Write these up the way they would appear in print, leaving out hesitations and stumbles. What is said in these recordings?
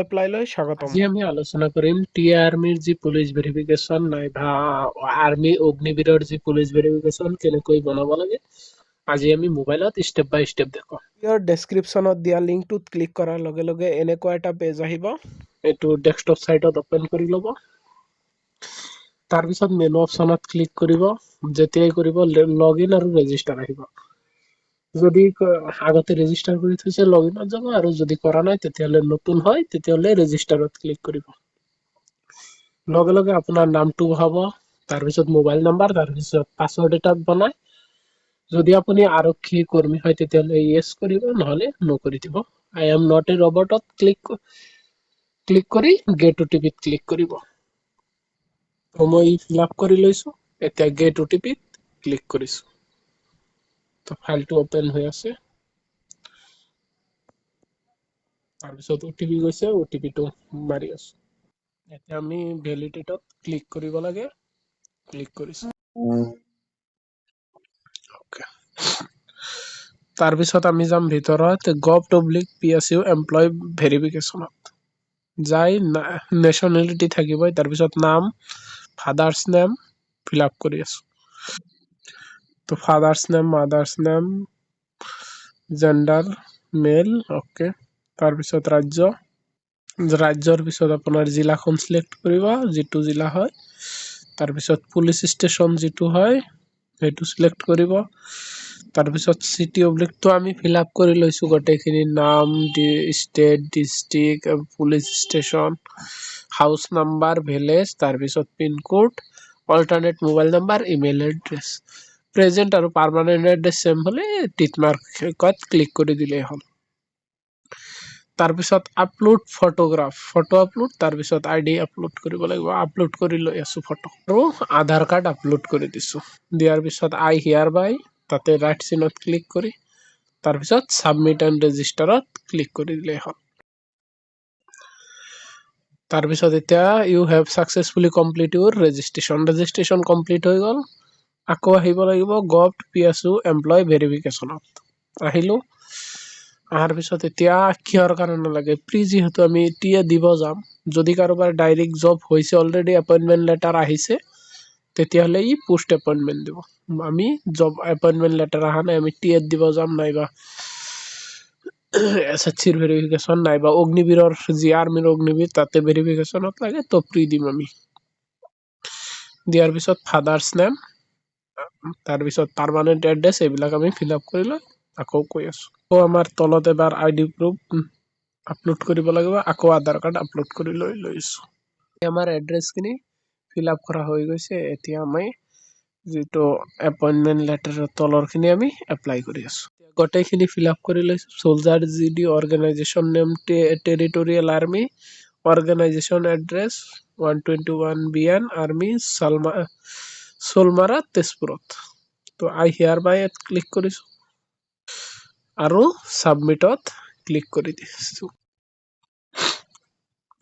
Apply লৈ স্বাগতম। আজি আমি আলোচনা কৰিম টি আৰ্মিৰ যি পুলিচ ভেৰিফিকেশ্যন নাইবা আৰ্মি অগ্নিবীৰৰ যি পুলিচ ভেৰিফিকেশ্যন কেনেকৈ বনাব লাগে। আজি আমি মোবাইলত ষ্টেপ বাই ষ্টেপ দেখুৱাম। ইয়াৰ ডেছক্ৰিপশ্যনত দিয়া লিংকটোত ক্লিক কৰাৰ লগে লগে এনেকুৱা এটা পেজ আহিব। এইটো ডেস্কটপ সাইটত ওপেন কৰি ল'ব। তাৰপিছত মেনু অপশ্যনত ক্লিক কৰিব। যেতিয়াই কৰিব লগইন আৰু ৰেজিষ্টাৰ আহিব। যদি আগতে ৰেজিষ্টাৰ কৰি থৈছে লগইনত যাব, আৰু যদি কৰা নাই তেতিয়াহ'লে নতুন হয় তেতিয়াহ'লে ৰেজিষ্টাৰত ক্লিক কৰিব। লগে লগে আপোনাৰ নামটো বহাব, তাৰপিছত মোবাইল নাম্বাৰ, তাৰপিছত পাছৱৰ্ড এটা বনাই। যদি আপুনি আৰক্ষী কৰ্মী হয় তেতিয়াহ'লে য়েছ কৰিব, নহ'লে ন কৰি দিব। I am not a robotত ক্লিক কৰি গেট OTPত ক্লিক কৰিব। মই ফিল আপ কৰি লৈছো, এতিয়া গেট OTPত ক্লিক কৰিছো। তো ফাইলটো ওপেন হৈ আছে। তাৰপিছত OTP গৈছে, OTPটো মাৰি আছো। এতিয়া আমি ভেলিডেটত ক্লিক কৰিব লাগে, ক্লিক কৰিছো। Okay. তাৰপিছত আমি যাম ভিতৰত gov.PSU এমপ্লয় ভেৰিফিকেশ্যনত। যাই নেশ্যনেলিটি থাকিবই, তাৰপিছত নাম, ফাদাৰ্ছ নেম ফিল আপ কৰি আছো। তো father's name, mother's name, gender male, okay. তাৰপিছত ৰাজ্যৰ পিছত আপোনাৰ জিলাখন চিলেক্ট কৰিব, যিটো জিলা হয়। তাৰপিছত পুলিচ ষ্টেচন যিটো হয় সেইটো চিলেক্ট কৰিব। তাৰপিছত চিটি অব্লিকটো আমি ফিল আপ কৰি লৈছো, গোটেইখিনি নাম, state, district, police station, house number, village, তাৰপিছত pincode, alternate mobile number, email address. Present আৰু পাৰ্মানেন্ট এড্ৰেছ চেম হ'লে টিক মাৰ্কত ক্লিক কৰি দিলেই হ'ল। তাৰপিছত আপলোড ফটোগ্ৰাফ, ফটো আপলোড, তাৰপিছত ID আপলোড কৰিব লাগিব। আপলোড কৰি লৈ আছো ফটো, আৰু আধাৰ কাৰ্ড আপলোড কৰি দিছো। দিয়াৰ পিছত I hereby তাতে ৰাইট চিনত ক্লিক কৰি, তাৰপিছত সাবমিট এণ্ড ৰেজিষ্টাৰত ক্লিক কৰি দিলেই হ'ল। তাৰপিছত এতিয়া you have successfully complete your registration complete হৈ গ'ল। আকৌ আহিব লাগিব gov.PSU এমপ্লয় ভেৰিফিকেশ্যনত। আহিলো, অহাৰ পিছত এতিয়া কিহৰ কাৰণে লাগে, যিহেতু আমি টিয়ে দিব যাম। যদি কাৰোবাৰ ডাইৰেক্ট জব হৈছে, অলৰেডি এপইন্টমেন্ট লেটাৰ আহিছে, তেতিয়াহ'লে ই পোষ্ট এপইন্টমেন্ট দিব। আমি জব এপইন্টমেন্ট লেটাৰ অহা নাই, আমি টিএত দিব যাম, নাইবা SHCৰ ভেৰিফিকেশ্যন, নাইবা অগ্নিবীৰৰ যি আৰ্মিৰ অগ্নিবীৰ তাতে ভেৰিফিকেশ্যনত লাগে, তো প্ৰি দিম আমি। দিয়াৰ পিছত ফাদাৰ্ছ নেম, তাৰপিছত পাৰ্মানেন্ট এড্ৰেছ, এইবিলাক আমি ফিল আপ কৰি লৈ আকৌ কৈ আছো। তো আমাৰ তলত এবাৰ ID প্ৰুফ আপলোড কৰিব লাগিব, আকৌ আধাৰ কাৰ্ড আপলোড কৰি লৈছো। আমাৰ এড্ৰেছখিনি ফিল আপ কৰা হৈ গৈছে। এতিয়া আমি যিটো এপইন্টমেন্ট লেটাৰৰ তলৰ খিনি আমি এপ্লাই কৰি আছো। গোটেইখিনি ফিল আপ কৰি লৈছো। Soldier GD, organisation name territorial army, organisation address 121 BN army, Solmara, তেজপুৰত। তো I hereby ক্লিক কৰিছো, আৰু সাবমিটত ক্লিক কৰি দিছো।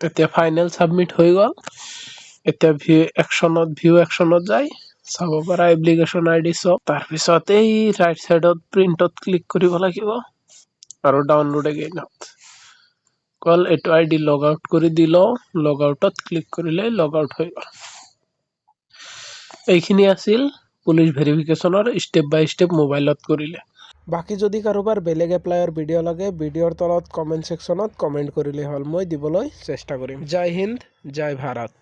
এতিয়া ফাইনেল সাবমিট হৈ গ'ল। এতিয়া ভিউ একচনত যাই চাব পৰা এপ্লিকেশ্যন ID চব। তাৰপিছত এই ৰাইট চাইডত প্ৰিন্টত ক্লিক কৰিব লাগিব, আৰু ডাউনলোড এগেইনত। এইটো ID লগ আউট কৰি দিলো, লগ আউটত ক্লিক কৰিলে লগ আউট হৈ গ'ল। এইখিনি আছিল পুলিচ ভেৰিফিকেশ্যনৰ ষ্টেপ বাই ষ্টেপ মোবাইলত কৰিলে। বাকী যদি কাৰোবাৰ বেলেগ এপ্লাইৰ ভিডিঅ' লাগে, ভিডিঅ'ৰ তলত কমেণ্ট ছেকশ্যনত কমেণ্ট কৰিলেই হ'ল, মই দিবলৈ চেষ্টা কৰিম। জয় হিন্দ, জয় ভাৰত।